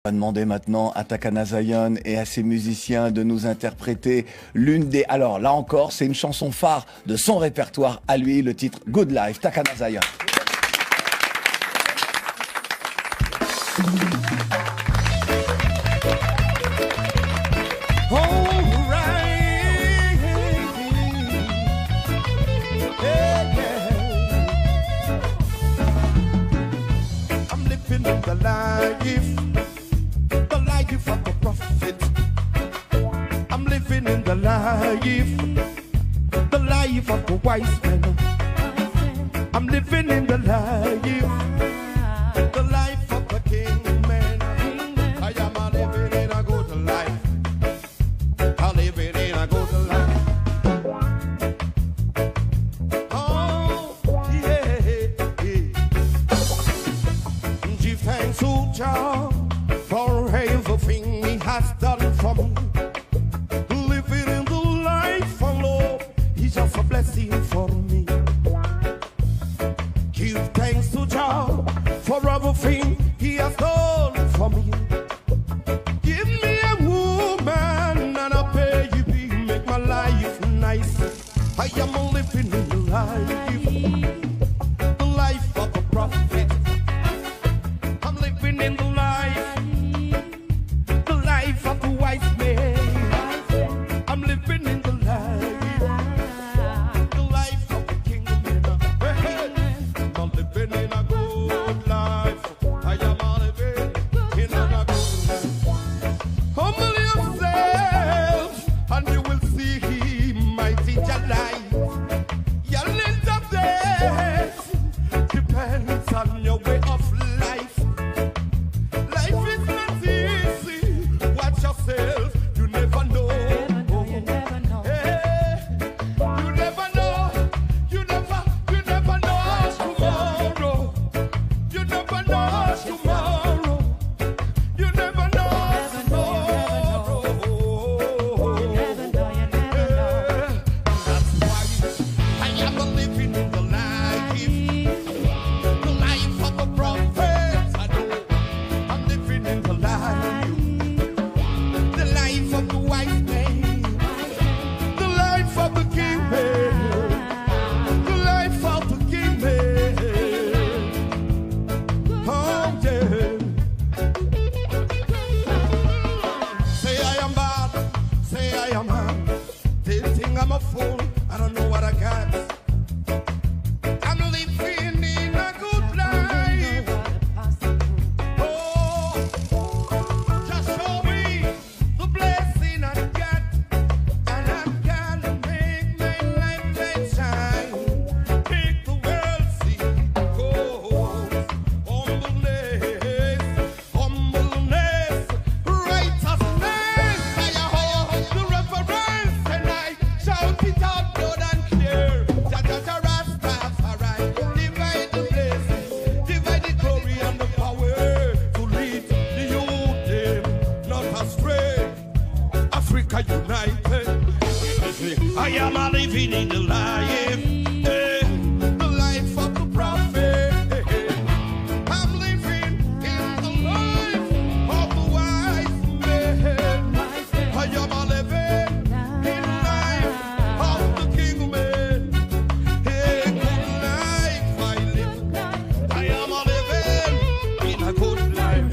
On va demander maintenant à Takana Zion et à ses musiciens de nous interpréter l'une des... Alors là encore, c'est une chanson phare de son répertoire à lui, le titre Good Life, Takana Zion. The life of the wise man. I'm living in the life of the king man. I am a living in a good life. I'm living in a good life. Oh, yeah, yeah. Give thanks to Jah for everything He has done for me. Just a blessing for me. Give thanks to Jah for everything He has done for me. Give me a woman and a baby, make my life nice. I am living in the life of a prophet. I'm living in the life of the wise man. I'm living in the I am a living in the life, the life of the prophet. I'm living in the life of the wise man. I am a living in the life of the king man. Hey, good life I live. I am a living in a good life.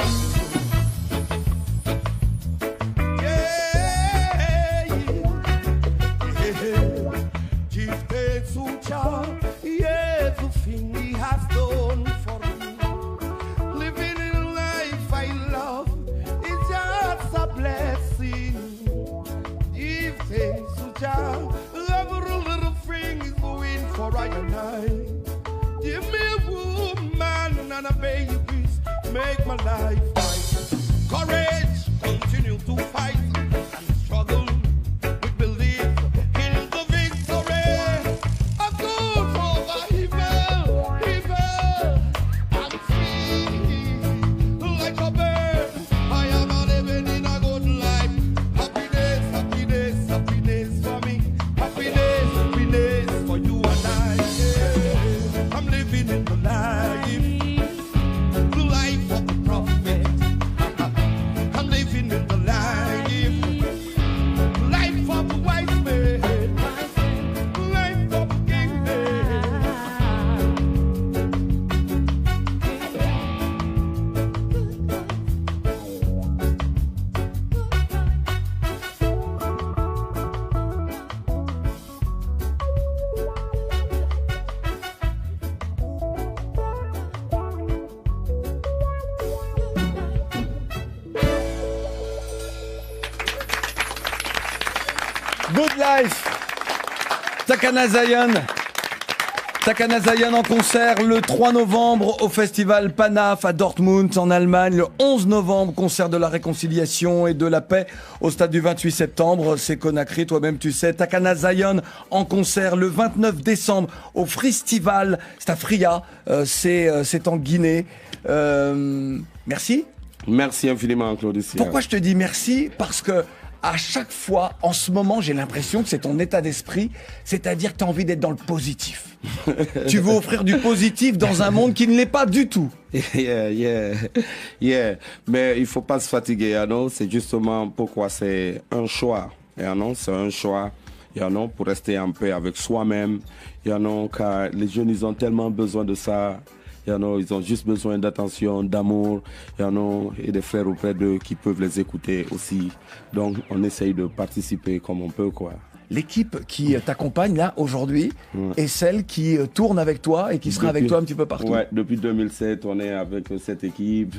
Give thanks to Jah, everything He has done for me. Living in life I love is just a blessing. Give thanks to Jah, every little thing is doing for I and I. Give me a woman and a baby, make my life right. Courage, continue to fight and struggle. I'm living in the life of the prophet. Good Life. Takana Zion. Takana Zion en concert le 3 novembre au festival Panaf à Dortmund en Allemagne. Le 11 novembre, concert de la réconciliation et de la paix au stade du 28 septembre. C'est Conakry, toi-même tu sais. Takana Zion en concert le 29 décembre au Festival. C'est à Fria, c'est en Guinée. Merci. Merci infiniment, Claude. Pourquoi je te dis merci? Parce que à chaque fois, en ce moment, j'ai l'impression que c'est ton état d'esprit, c'est-à-dire que tu as envie d'être dans le positif. Tu veux offrir du positif dans un monde qui ne l'est pas du tout. Yeah. Mais il faut pas se fatiguer, c'est justement pourquoi c'est un choix. C'est un choix. Pour rester en paix avec soi-même. Car les jeunes, ils ont tellement besoin de ça. Ils ont juste besoin d'attention, d'amour, et des frères auprès d'eux qui peuvent les écouter aussi. Donc, on essaye de participer comme on peut, quoi. L'équipe qui t'accompagne là aujourd'hui est celle qui tourne avec toi et qui sera avec toi un petit peu partout. Ouais, depuis 2007, on est avec cette équipe.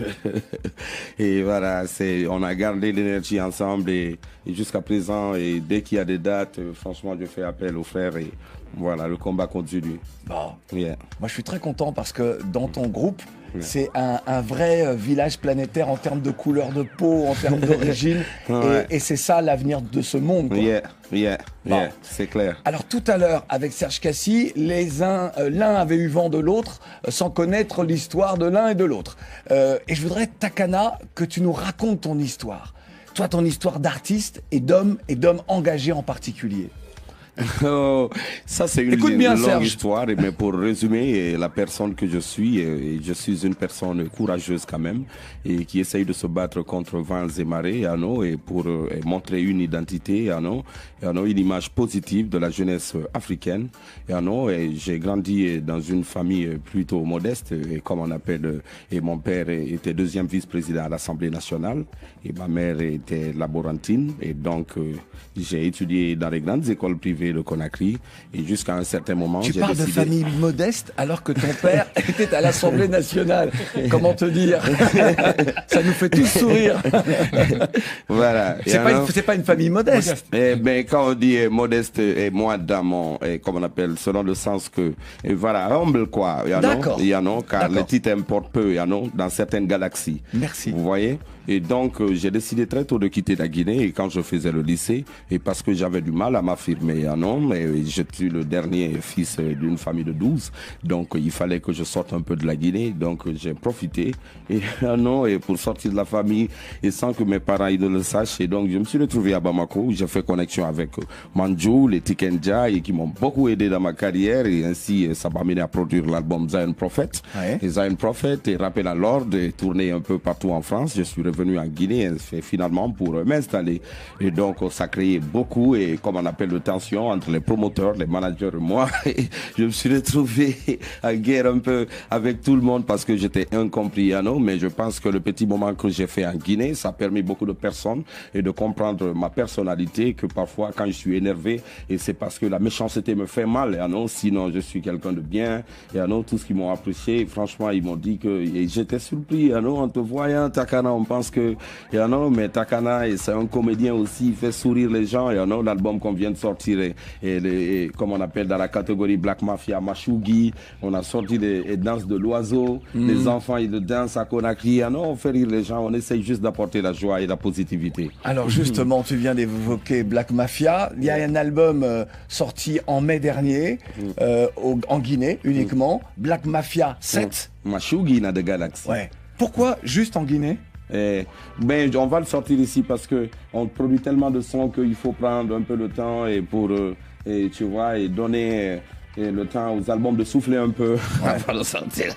Et voilà, on a gardé l'énergie ensemble et jusqu'à présent, et dès qu'il y a des dates, franchement, je fais appel aux frères et voilà, le combat continue. Bon. Yeah. Moi, je suis très content parce que dans ton groupe, c'est un vrai village planétaire en termes de couleur de peau, en termes d'origine. Et c'est ça l'avenir de ce monde, quoi. Yeah, c'est clair. Alors tout à l'heure, avec Serge Cassie, l'un avait eu vent de l'autre sans connaître l'histoire de l'un et de l'autre. Et je voudrais, Takana, que tu nous racontes ton histoire. Toi, ton histoire d'artiste et d'homme engagé en particulier. Ça c'est une longue histoire, mais pour résumer, la personne que je suis une personne courageuse quand même et qui essaye de se battre contre vents et marées, et pour montrer une identité, une image positive de la jeunesse africaine, et j'ai grandi dans une famille plutôt modeste, et comme on appelle, et mon père était deuxième vice-président à l'Assemblée nationale et ma mère était laborantine, et donc j'ai étudié dans les grandes écoles privées de Conakry et jusqu'à un certain moment j'ai décidé... Tu parles de famille modeste alors que ton père était à l'Assemblée nationale. Comment te dire? Ça nous fait tous sourire. Voilà. C'est pas une famille modeste. Mais quand on dit modeste, et moi dans mon, comme on appelle, selon le sens que, voilà, humble quoi. D'accord. Car le titre importe peu, dans certaines galaxies. Merci. Vous voyez? Et donc, j'ai décidé très tôt de quitter la Guinée et quand je faisais le lycée, et parce que j'avais du mal à m'affirmer, et je suis le dernier fils d'une famille de 12, donc il fallait que je sorte un peu de la Guinée, donc j'ai profité, et pour sortir de la famille, et sans que mes parents ils ne le sachent, et donc je me suis retrouvé à Bamako, où j'ai fait connexion avec Manjou, les Tikenja, et qui m'ont beaucoup aidé dans ma carrière, et ainsi ça m'a amené à produire l'album Zion Prophet, et Zion Prophet, et Rappel à l'ordre, et tourné un peu partout en France. Je suis revenu en Guinée finalement pour m'installer, et donc ça a créé beaucoup, et comme on appelle de tension entre les promoteurs, les managers et moi, et je me suis retrouvé à guerre un peu avec tout le monde parce que j'étais incompris, mais je pense que le petit moment que j'ai fait en Guinée, ça a permis beaucoup de personnes et de comprendre ma personnalité, que parfois quand je suis énervé, et c'est parce que la méchanceté me fait mal, sinon je suis quelqu'un de bien, et tout ce qu'ils m'ont apprécié, franchement ils m'ont dit que, et j'étais surpris, en te voyant Takana, on pense que, mais Takana, c'est un comédien aussi, il fait sourire les gens, l'album qu'on vient de sortir, et comme on appelle dans la catégorie Black Mafia, Mashougi, on a sorti des danses de l'oiseau, les enfants ils dansent à Conakry, on fait rire les gens, on essaye juste d'apporter la joie et la positivité. Alors justement, tu viens d'évoquer Black Mafia, il y a un album sorti en mai dernier, en Guinée uniquement, Black Mafia 7. Mashougi na de Galaxy. Ouais. Pourquoi juste en Guinée? On va le sortir ici parce que on produit tellement de sons qu'il faut prendre un peu de temps et pour tu vois, et donner le temps aux albums de souffler un peu. Ouais.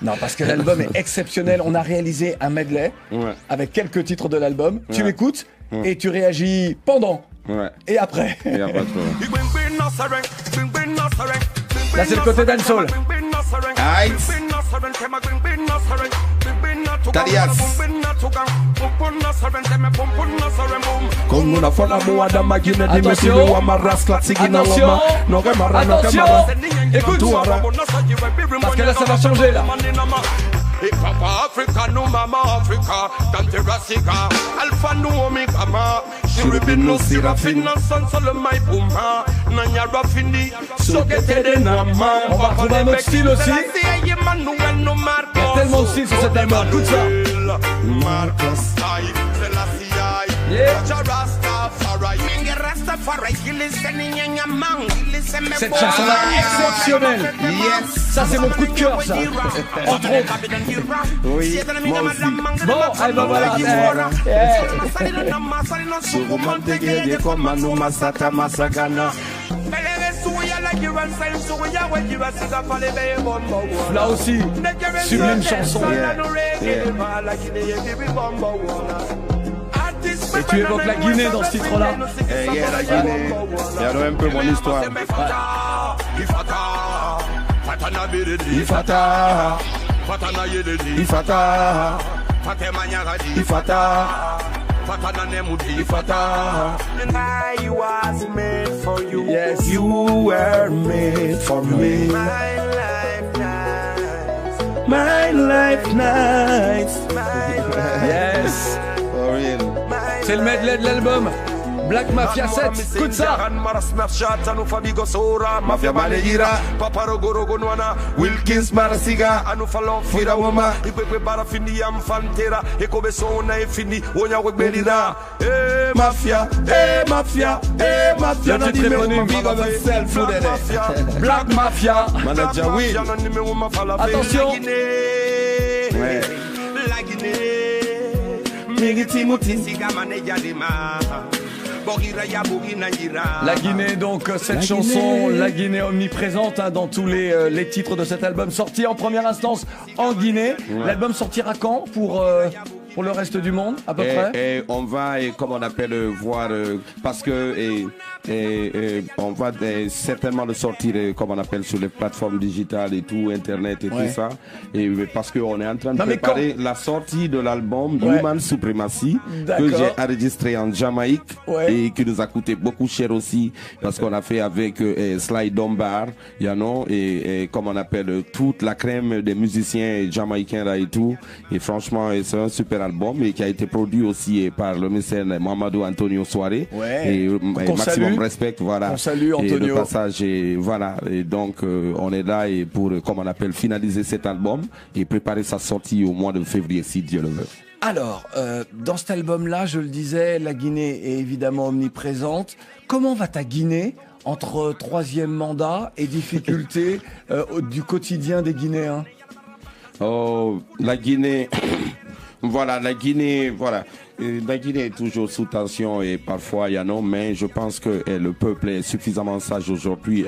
Non, parce que l'album est exceptionnel. On a réalisé un medley avec quelques titres de l'album. Tu l'écoutes et tu réagis pendant et après. Là, c'est le côté dancehall. Tadias. Attention, écoute, parce que là ça va changer là. Papa Africa, no mama Africa, Dante Rasica, Alpha no Omega, Shurubino Sirafin, son solo my puma, Nanya Rafini, Sokete Nama. On va retrouver un autre style aussi. Il y a tellement de styles sur cet album, écoute ça. Cette chanson-là exceptionnelle. Yes. Ça c'est mon coup de cœur, ça. Entre autres. Oui, moi aussi. Bon, eh ben voilà. Là aussi, sublime chanson. Et tu évoques la Guinée dans ce titre-là. La Guinée. Il y a un peu mon histoire. Ifata, Ifata, Ifata, Ifata. I was made for you. Yes, you were made for me. My life nice. Yes. For real. C'est le medley de l'album. Black Mafia 7, écoute ça. Mafia Maleira, Paparogorogonwana, Wilkins Marasiga, Anufalon Fira Woma, Ikwe Barafini am Fantera, Ekobesona Efini, Onya Webelida, Mafia, Mafia, Mafia. Le titre est connu. Big of yourself, Black Mafia. Manager, oui. Attention. Ouais. La Guinée. La Guinée, donc cette chanson, la Guinée omniprésente hein, dans tous les titres de cet album, sorti en première instance en Guinée. Ouais. L'album sortira quand pour le reste du monde, à peu près? Et on va, comme on appelle, voir, parce que on va certainement le sortir, comme on appelle, sur les plateformes digitales et tout, Internet et Ouais. tout ça. Et parce qu'on est en train de Non, mais préparer la sortie de l'album Ouais. Human Supremacy, D'accord. que j'ai enregistré en Jamaïque Ouais. et qui nous a coûté beaucoup cher aussi, parce qu'on a fait avec Sly Dunbar, you know, et comme on appelle, toute la crème des musiciens jamaïcains là et tout. Et franchement, c'est un super album et qui a été produit aussi par le mécène Mamadou Antonio Soare. Ouais. Et Qu'on maximum salue. respect, voilà. Qu'on salue, Et Antonio. de passage, et voilà. Et donc, on est là et pour, comme on appelle, finaliser cet album et préparer sa sortie au mois de février, si Dieu le veut. Alors, dans cet album-là, je le disais, la Guinée est évidemment omniprésente. Comment va ta Guinée entre troisième mandat et difficultés du quotidien des Guinéens? Oh, la Guinée, voilà, la Guinée, voilà. La Guinée est toujours sous tension et parfois, il y a non, mais je pense que le peuple est suffisamment sage aujourd'hui,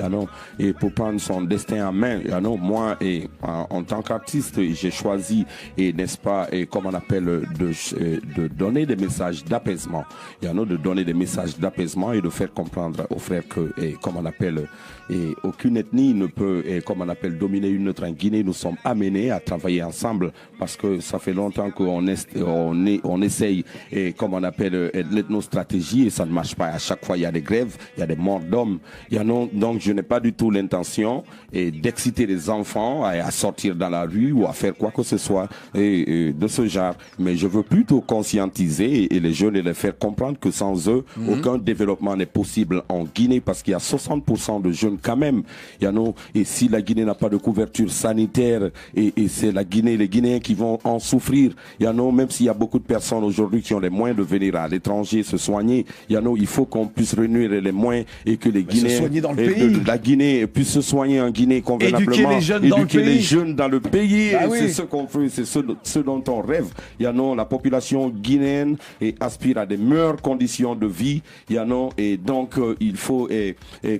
et pour prendre son destin en main, moi, et en tant qu'artiste, j'ai choisi, et n'est-ce pas, et comme on appelle, de donner des messages d'apaisement, de donner des messages d'apaisement et de faire comprendre aux frères que, et comme on appelle, et aucune ethnie ne peut, et comme on appelle, dominer une autre en Guinée. Nous sommes amenés à travailler ensemble parce que ça fait longtemps qu'on on essaye, et comme on appelle, l'ethnostratégie, et ça ne marche pas. À chaque fois, il y a des grèves, il y a des morts d'hommes. Donc, je n'ai pas du tout l'intention d'exciter les enfants à sortir dans la rue ou à faire quoi que ce soit de ce genre. Mais je veux plutôt conscientiser et les jeunes et les faire comprendre que sans eux, aucun développement n'est possible en Guinée parce qu'il y a 60% de jeunes quand même. Et si la Guinée n'a pas de couverture sanitaire, et c'est la Guinée, les Guinéens qui vont en souffrir. Même s'il y a beaucoup de personnes aujourd'hui qui ont les moyens de venir à l'étranger se soigner, il faut qu'on puisse réunir les moyens et que les Guinéens, se soigner dans le pays. la Guinée puisse se soigner en Guinée convenablement. Éduquer les jeunes dans le pays. Les jeunes dans le pays. Bah et oui. c'est ce qu'on fait, c'est ce dont on rêve. La population guinéenne aspire à des meilleures conditions de vie. Et donc il faut,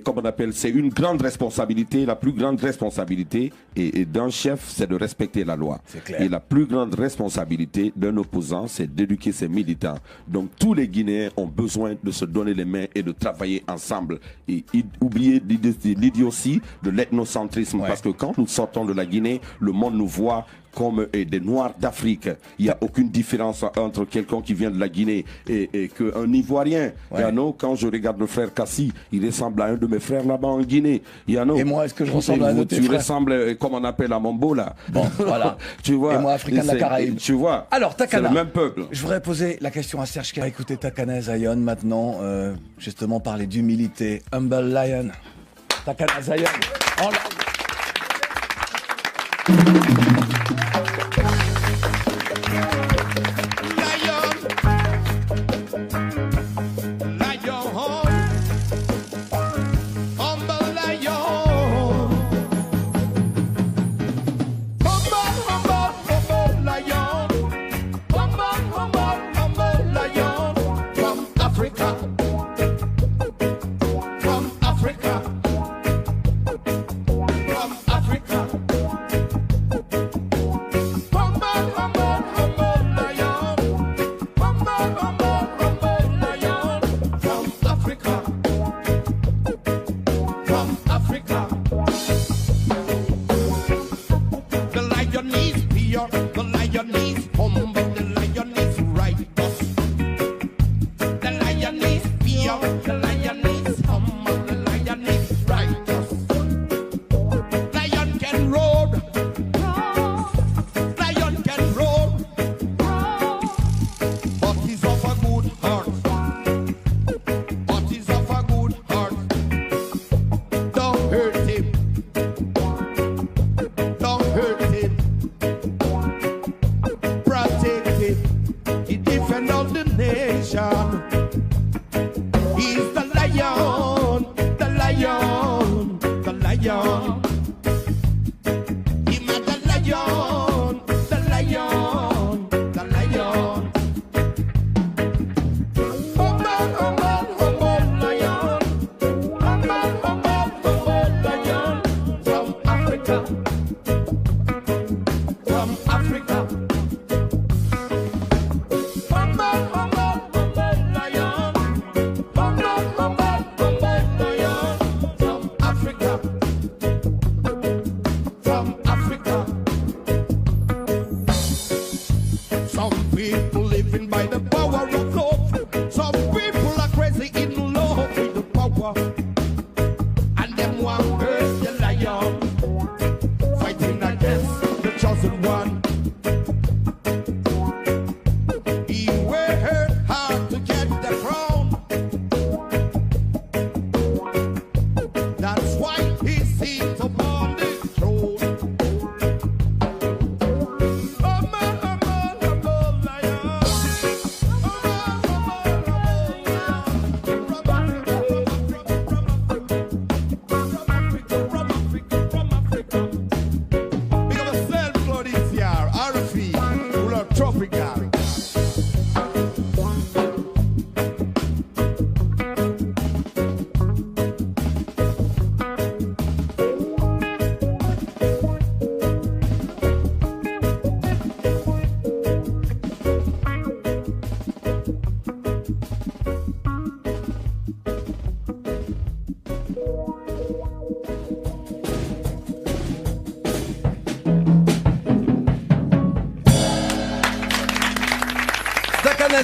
comme on appelle, c'est une grande responsabilité, la plus grande responsabilité et d'un chef, c'est de respecter la loi. C'est clair. Et la plus grande responsabilité d'un opposant, c'est d'éduquer ses militants. Donc tous les Guinéens ont besoin de se donner les mains et de travailler ensemble. Et oublier l'idiotie de l'ethnocentrisme. Ouais. Parce que quand nous sortons de la Guinée, le monde nous voit comme des Noirs d'Afrique. Il n'y a aucune différence entre quelqu'un qui vient de la Guinée et qu'un Ivoirien. Quand je regarde le frère Kassi, il ressemble à un de mes frères là-bas en Guinée. Et moi, est-ce que je ressemble à un de tes frères? Tu ressembles, comme on appelle à Mambo là. Bon, voilà. Tu vois. Et moi, africain de la Caraïbe. Tu vois. Alors, Takana. C'est le même peuple. Je voudrais poser la question à Serge qui a écouté Takana Zion maintenant, justement parler d'humilité. Humble Lion. Takana Zion. En live.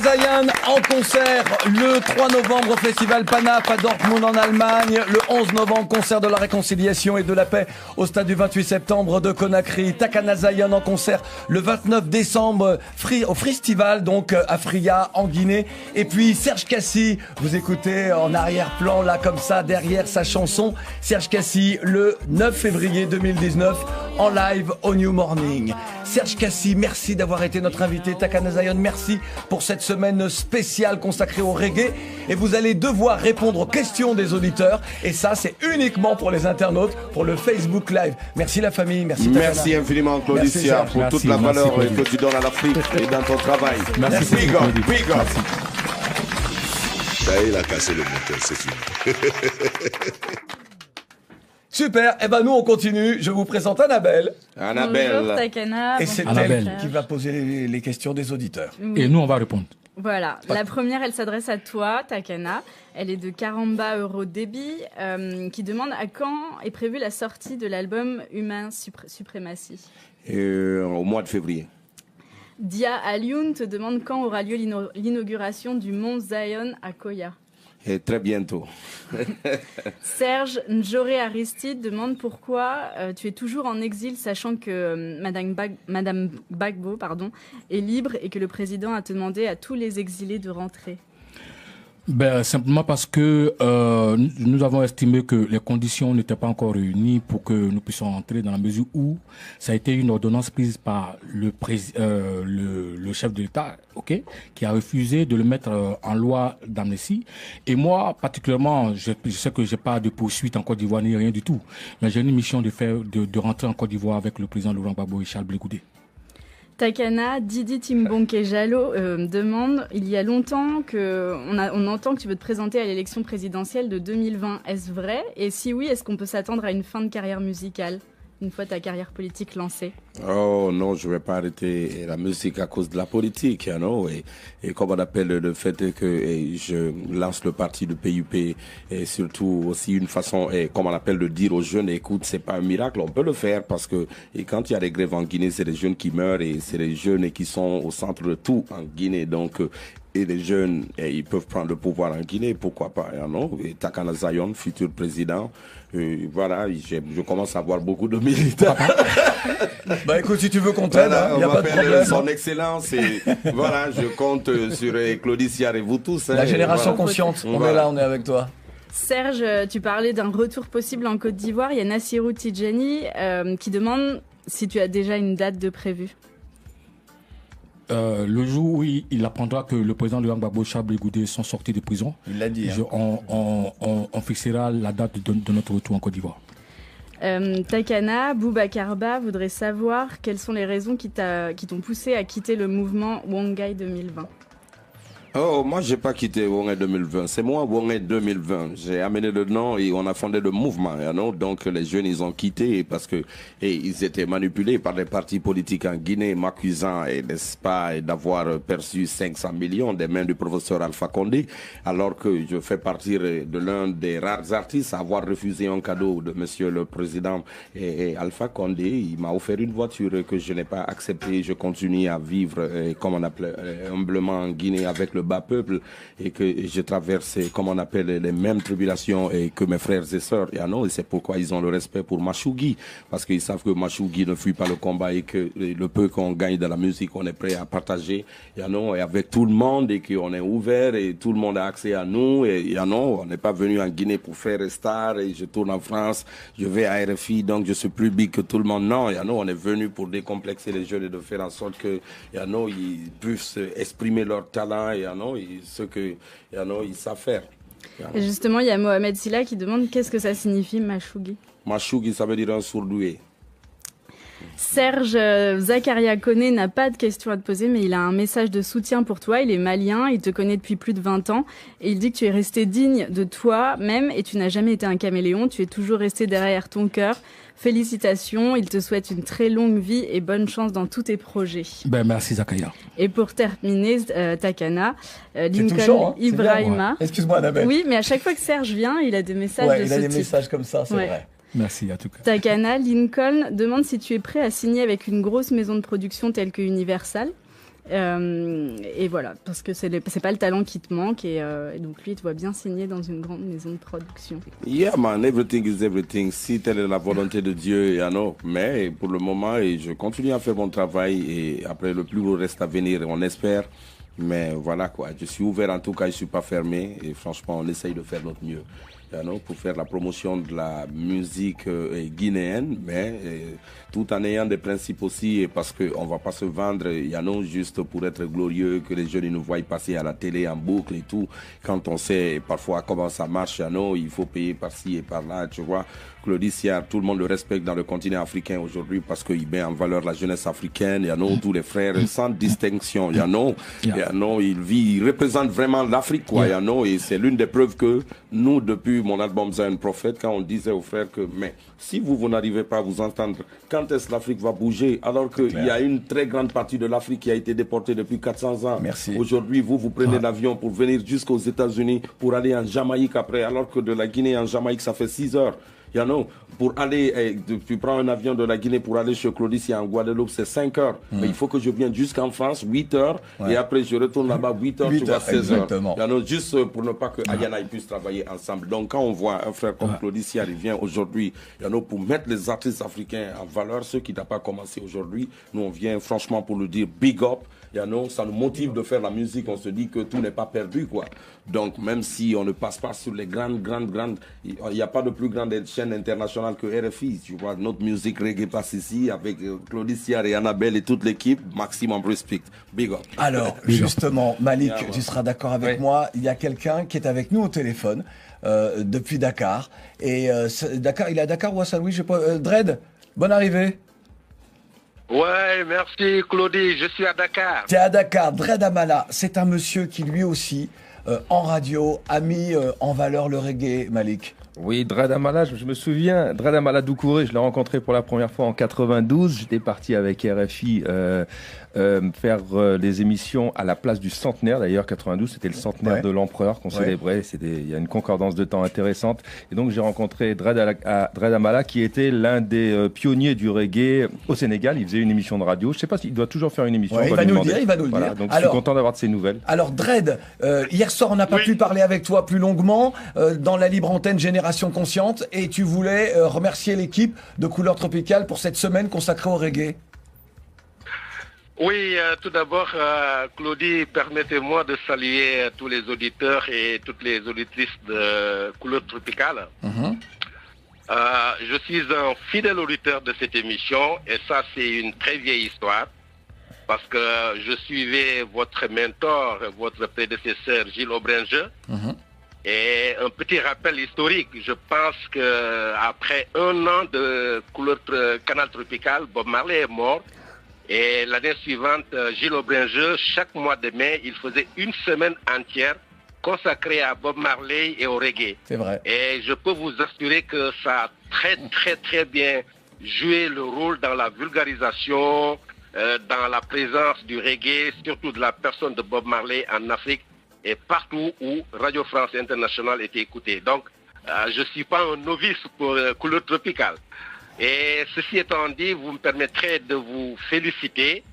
Zion en concert le 3 novembre au Festival Panaf à Dortmund en Allemagne, le 11 novembre concert de la réconciliation et de la paix au stade du 28 septembre de Conakry. Takana Zion en concert le 29 décembre au Festival donc à Fria en Guinée. Et puis Serge Kassi, vous écoutez en arrière-plan là comme ça derrière sa chanson, Serge Kassi le 9 février 2019 en live au New Morning. Serge Kassi, merci d'avoir été notre invité. Takana Zion, merci pour cette semaine spéciale consacrée au reggae. Et vous allez devoir répondre aux questions des auditeurs. Et ça, c'est uniquement pour les internautes, pour le Facebook Live. Merci la famille, merci Takana. Merci infiniment Claudicia pour toute la valeur que tu donnes à l'Afrique et dans ton travail. Merci. Big up, big up. Ça, il a cassé le moteur, c'est fini. Super, et ben nous on continue. Je vous présente Annabelle. Bonjour Takana. Et c'est Annabelle elle qui va poser les questions des auditeurs. Oui. Et nous on va répondre. Voilà, la première, elle s'adresse à toi, Takana. Elle est de Karamba Eurodébit, qui demande à quand est prévue la sortie de l'album Human Supremacy. Au mois de février. Dia Alioun te demande quand aura lieu l'inauguration du Mont Zion à Koya. Et très bientôt. Serge Njoré Aristide demande pourquoi tu es toujours en exil, sachant que Madame Gbagbo est libre et que le président a demandé à tous les exilés de rentrer. Simplement parce que nous avons estimé que les conditions n'étaient pas encore réunies pour que nous puissions entrer, dans la mesure où ça a été une ordonnance prise par le chef de l'État, qui a refusé de le mettre en loi d'amnistie. Et moi, particulièrement, je sais que j'ai pas de poursuite en Côte d'Ivoire ni rien du tout, mais j'ai une mission de rentrer en Côte d'Ivoire avec le président Laurent Gbagbo et Charles Blé Goudé. Takana, Didi Timbonke Jalo demande, il y a longtemps on entend que tu veux te présenter à l'élection présidentielle de 2020. Est-ce vrai? Et si oui, est-ce qu'on peut s'attendre à une fin de carrière musicale une fois ta carrière politique lancée? Oh non, je vais pas arrêter la musique à cause de la politique, you know, et comme on appelle le fait que je lance le parti de PUP, et surtout aussi une façon, comme on appelle de dire aux jeunes, écoute, c'est pas un miracle, on peut le faire parce que quand il y a des grèves en Guinée, c'est les jeunes qui meurent et c'est les jeunes qui sont au centre de tout en Guinée, donc et les jeunes, ils peuvent prendre le pouvoir en Guinée, pourquoi pas, non? Et Takana Zion, futur président, voilà, je commence à avoir beaucoup de militants. Bah écoute, si tu veux qu'on t'aide, il n'y a pas de problème. Son Excellence, et voilà, je compte sur Claudie Siard et vous tous. La génération voilà. consciente, on est là, on est avec toi. Serge, tu parlais d'un retour possible en Côte d'Ivoire. Il y a Nassirou Tidjani qui demande si tu as déjà une date de prévue. Le jour où il apprendra que le président Laurent Gbagbo et Charles Blé Goudé sont sortis de prison, il l'a dit. On fixera la date de notre retour en Côte d'Ivoire. Takana, Boubacarba voudrait savoir quelles sont les raisons qui t'ont poussé à quitter le mouvement Wongai 2020. Oh, moi, j'ai pas quitté Wongai 2020. C'est moi, Wongai 2020. J'ai amené le nom et on a fondé le mouvement, non? Donc, les jeunes, ils ont quitté parce que, ils étaient manipulés par des partis politiques en Guinée, m'accusant, n'est-ce pas, d'avoir perçu 500 millions des mains du professeur Alpha Condé, alors que je fais partir de l'un des rares artistes à avoir refusé un cadeau de monsieur le président et Alpha Condé. Il m'a offert une voiture que je n'ai pas acceptée. Je continue à vivre, comme on appelle, humblement en Guinée avec le bas peuple et que je traverse, comme on appelle, les mêmes tribulations et que mes frères et sœurs, et c'est pourquoi ils ont le respect pour Mashougi, parce qu'ils savent que Mashougi ne fuit pas le combat et que le peu qu'on gagne de la musique, on est prêt à partager, et avec tout le monde et qu'on est ouvert et tout le monde a accès à nous, et on n'est pas venu en Guinée pour faire star et je tourne en France, je vais à RFI, donc je suis plus big que tout le monde. Non, on est venu pour décomplexer les jeunes et de faire en sorte que, ils puissent exprimer leur talent, ce que ils savent faire. Et justement, il y a Mohamed Silla qui demande qu'est-ce que ça signifie Mashougi. Mashougi, ça veut dire un sourdoué. Serge Zakaria Koné n'a pas de questions à te poser, mais il a un message de soutien pour toi. Il est malien, il te connaît depuis plus de 20 ans et il dit que tu es resté digne de toi-même et tu n'as jamais été un caméléon. Tu es toujours resté derrière ton cœur. Félicitations, il te souhaite une très longue vie et bonne chance dans tous tes projets. Merci Zakaria. Et pour terminer, Takana, Lincoln touchant, Ibrahima. Excuse-moi Annabelle. Oui, mais à chaque fois que Serge vient, il a des messages de ce type. Il a des messages comme ça, c'est vrai. Merci à tout cas. Takana, Lincoln demande si tu es prêt à signer avec une grosse maison de production telle que Universal. Et voilà, parce que c'est pas le talent qui te manque et donc lui il te voit bien signer dans une grande maison de production. Yeah man, everything is everything. Si telle est la volonté de Dieu, mais pour le moment, je continue à faire mon travail et après le plus beau reste à venir, on espère. Mais voilà quoi, je suis ouvert en tout cas, je suis pas fermé et franchement on essaye de faire notre mieux. Pour faire la promotion de la musique guinéenne, mais tout en ayant des principes aussi, parce qu'on ne va pas se vendre, juste pour être glorieux, que les jeunes nous voient passer à la télé en boucle et tout. Quand on sait parfois comment ça marche, il faut payer par-ci et par-là, tu vois. Claudie Siard, tout le monde le respecte dans le continent africain aujourd'hui parce qu'il met en valeur la jeunesse africaine, tous les frères sans distinction, il représente vraiment l'Afrique, quoi, et c'est l'une des preuves que nous, depuis eu mon album Zion Prophet, quand on disait aux frères que, mais si vous n'arrivez pas à vous entendre, quand est-ce que l'Afrique va bouger? Alors qu'il y a une très grande partie de l'Afrique qui a été déportée depuis 400 ans. Merci. Aujourd'hui, vous prenez l'avion pour venir jusqu'aux États-Unis, pour aller en Jamaïque après, alors que de la Guinée en Jamaïque, ça fait 6 heures. Pour aller, tu prends un avion de la Guinée pour aller chez Claudicia en Guadeloupe, c'est 5 heures. Mais il faut que je vienne jusqu'en France, 8 heures, et après je retourne là-bas, 8 heures, tu vois, 16 heures. Juste pour ne pas que Ayana puisse travailler ensemble. Donc quand on voit un frère comme Claudicia, il vient aujourd'hui, pour mettre les artistes africains en valeur, ceux qui n'ont pas commencé aujourd'hui, nous on vient franchement pour le dire big up. Ça nous motive de faire la musique, on se dit que tout n'est pas perdu, quoi. Donc, même si on ne passe pas sur les grandes, il n'y a pas de plus grande chaîne internationale que RFI, tu vois, notre musique reggae passe ici, avec Claudicia et Annabelle et toute l'équipe, maximum respect, big up. Alors, justement, Malik, tu seras d'accord avec moi, il y a quelqu'un qui est avec nous au téléphone, depuis Dakar, et Dakar, il est à Dakar ou à Saint-Louis, je sais pas, Dread, bonne arrivée. Ouais, merci Claudie, je suis à Dakar. Tu es à Dakar, Dread Amala, c'est un monsieur qui lui aussi, en radio, a mis en valeur le reggae, Malik. Oui, Dread Amala, je me souviens, Dread Amala Doucouré, je l'ai rencontré pour la première fois en 92. J'étais parti avec RFI faire les émissions à la place du centenaire. D'ailleurs, 92, c'était le centenaire de l'empereur qu'on célébrait. Il y a une concordance de temps intéressante. Et donc, j'ai rencontré Dread Amala, qui était l'un des pionniers du reggae au Sénégal. Il faisait une émission de radio. Je ne sais pas s'il doit toujours faire une émission. Il va nous le dire, Donc, je suis content d'avoir de ses nouvelles. Alors, Dread, hier soir, on n'a pas pu parler avec toi plus longuement dans la libre antenne Génération Consciente, et tu voulais remercier l'équipe de Couleur Tropicale pour cette semaine consacrée au reggae. Oui, tout d'abord, Claudie, permettez-moi de saluer tous les auditeurs et toutes les auditrices de Couleur Tropicale. Je suis un fidèle auditeur de cette émission, et ça, c'est une très vieille histoire, parce que je suivais votre mentor, votre prédécesseur Gilles Aubringe. Et un petit rappel historique, je pense qu'après 1 an de Canal Tropical, Bob Marley est mort. Et l'année suivante, Gilles Aubringe, chaque mois de mai, il faisait une semaine entière consacrée à Bob Marley et au reggae. C'est vrai. Et je peux vous assurer que ça a très bien joué le rôle dans la vulgarisation, dans la présence du reggae, surtout de la personne de Bob Marley en Afrique, et partout où Radio France Internationale était écoutée. Donc, je ne suis pas un novice pour Couleur Tropicale. Et ceci étant dit, vous me permettrez de vous féliciter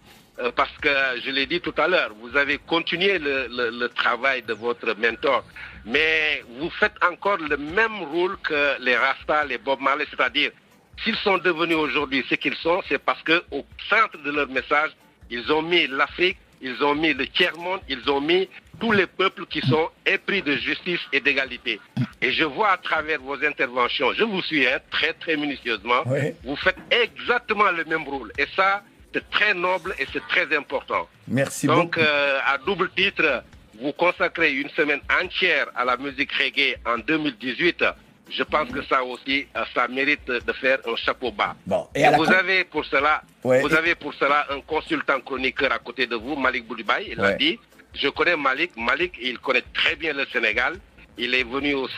parce que, je l'ai dit tout à l'heure, vous avez continué le travail de votre mentor, mais vous faites encore le même rôle que les Rastas, les Bob Marley, c'est-à-dire, s'ils sont devenus aujourd'hui ce qu'ils sont, c'est parce qu'au centre de leur message, ils ont mis l'Afrique, ils ont mis le tiers-monde, ils ont mis tous les peuples qui sont épris de justice et d'égalité. Et je vois à travers vos interventions, je vous suis très minutieusement, vous faites exactement le même rôle. Et ça, c'est très noble et c'est très important. Merci beaucoup. Donc, à double titre, vous consacrez une semaine entière à la musique reggae en 2018. Je pense que ça aussi, ça mérite de faire un chapeau bas. Bon, et vous avez pour cela, un consultant chroniqueur à côté de vous, Malik Boulibaï. Il a dit, je connais Malik. Malik, il connaît très bien le Sénégal. Il est venu au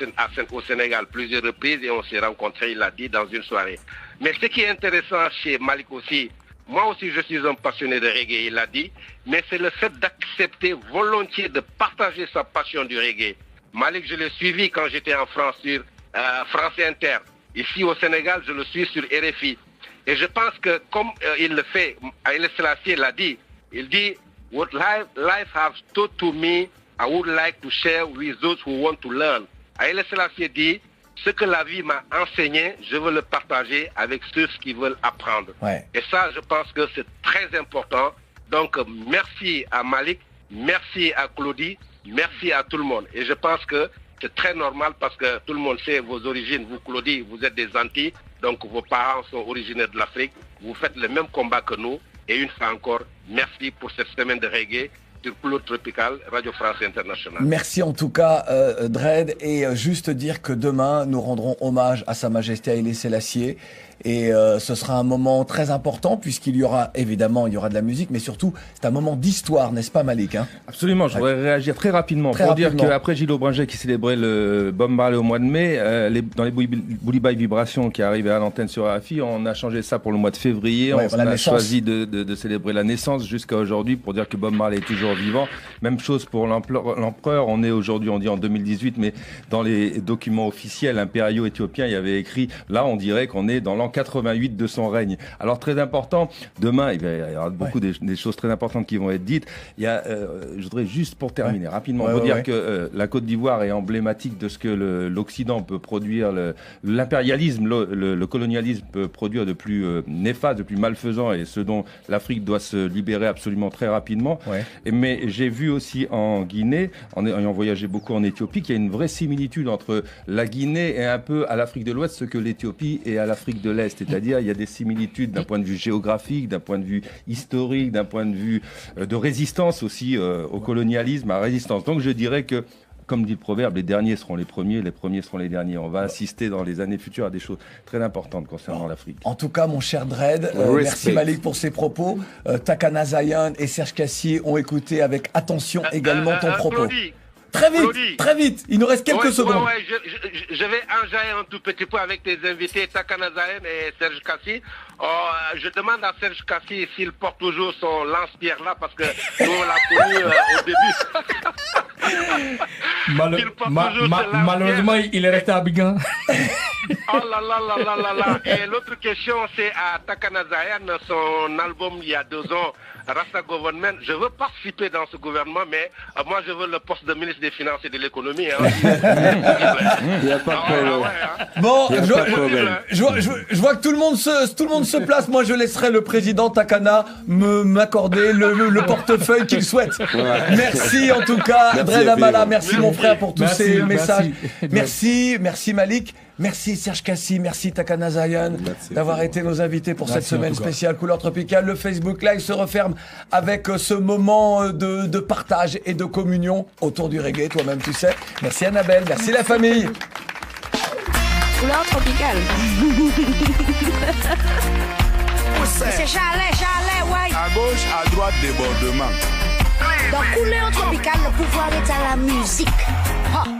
Sénégal plusieurs reprises et on s'est rencontrés, il a dit, dans une soirée. Mais ce qui est intéressant chez Malik aussi, moi aussi je suis un passionné de reggae, il a dit, mais c'est le fait d'accepter volontiers de partager sa passion du reggae. Malik, je l'ai suivi quand j'étais en France sur France Inter. Ici au Sénégal, je le suis sur RFI. Et je pense que comme il le fait, Haïlé Selassie l'a dit, il dit, what life has taught to me, I would like to share with those who want to learn. Haïlé Selassie dit, ce que la vie m'a enseigné, je veux le partager avec ceux qui veulent apprendre. Et ça, je pense que c'est très important. Donc, merci à Malik, merci à Claudie, merci à tout le monde. Et je pense que c'est très normal parce que tout le monde sait vos origines. Vous, Claudie, vous êtes des Antilles, donc vos parents sont originaires de l'Afrique. Vous faites le même combat que nous. Et une fois encore, merci pour cette semaine de reggae. sur Couleur Tropicale, Radio France Internationale. Merci en tout cas, Dread, et juste dire que demain, nous rendrons hommage à Sa Majesté Haïlé Sélassié. Et ce sera un moment très important puisqu'il y aura, évidemment, il y aura de la musique, mais surtout, c'est un moment d'histoire, n'est-ce pas, Malik, hein? Absolument, je voudrais réagir très rapidement pour dire qu'après Gilles Aubringer qui célébrait le Bob Marley au mois de mai, dans les Boulibaï Vibrations qui arrivaient à l'antenne sur RFI, on a changé ça pour le mois de février, on a choisi de célébrer la naissance jusqu'à aujourd'hui pour dire que Bob Marley est toujours vivant. Même chose pour l'empereur, on est aujourd'hui, on dit en 2018, mais dans les documents officiels impériaux éthiopiens, il y avait écrit, là on dirait qu'on est dans l'an 88 de son règne. Alors très important, demain il y aura beaucoup des choses très importantes qui vont être dites. Il y a, je voudrais juste pour terminer rapidement vous dire que la Côte d'Ivoire est emblématique de ce que l'Occident peut produire, l'impérialisme, le colonialisme peut produire de plus néfaste, de plus malfaisant et ce dont l'Afrique doit se libérer absolument très rapidement. Mais j'ai vu aussi en Guinée, en ayant voyagé beaucoup en Éthiopie, qu'il y a une vraie similitude entre la Guinée et un peu à l'Afrique de l'Ouest ce que l'Éthiopie est à l'Afrique de l'Est. C'est-à-dire il y a des similitudes d'un point de vue géographique, d'un point de vue historique, d'un point de vue de résistance aussi au colonialisme, à résistance. Donc je dirais que, comme dit le proverbe, les derniers seront les premiers seront les derniers. On va assister dans les années futures à des choses très importantes concernant l'Afrique. En tout cas, mon cher Dread, merci Malik pour ces propos. Takana Zayan et Serge Cassier ont écouté avec attention également ton propos. Claudie. Très vite, il nous reste quelques secondes. Je vais enjailler un tout petit peu avec tes invités, Takana Zayan et Serge Kassi. Je demande à Serge Kassi s'il porte toujours son lance-pierre là, parce que nous on l'a connu au début. Malheureusement, il est resté à Abidjan. Oh là là là là là là. Et l'autre question, c'est à Takana Zayan, son album il y a 2 ans, Rasta Government. Je veux participer dans ce gouvernement, mais moi je veux le poste de ministre des Finances et de l'économie. Hein. Il n'y a pas de problème. Bon, je vois que tout le monde se place. Moi, je laisserai le président Takana m'accorder le portefeuille qu'il souhaite. Merci en tout cas, Dread Amala. Merci mon frère pour tous ces messages. Merci Malik. Merci Serge Kassi, merci Takana Zayan d'avoir été nos invités pour cette semaine spéciale Couleur Tropicale. Le Facebook Live se referme avec ce moment de partage et de communion autour du reggae, toi-même tu sais. Merci Annabelle, merci la famille. Couleur Tropicale. C'est Chalet, ouais. À gauche, à droite, débordement. Dans Couleur Tropicale, le pouvoir est à la musique. Ha.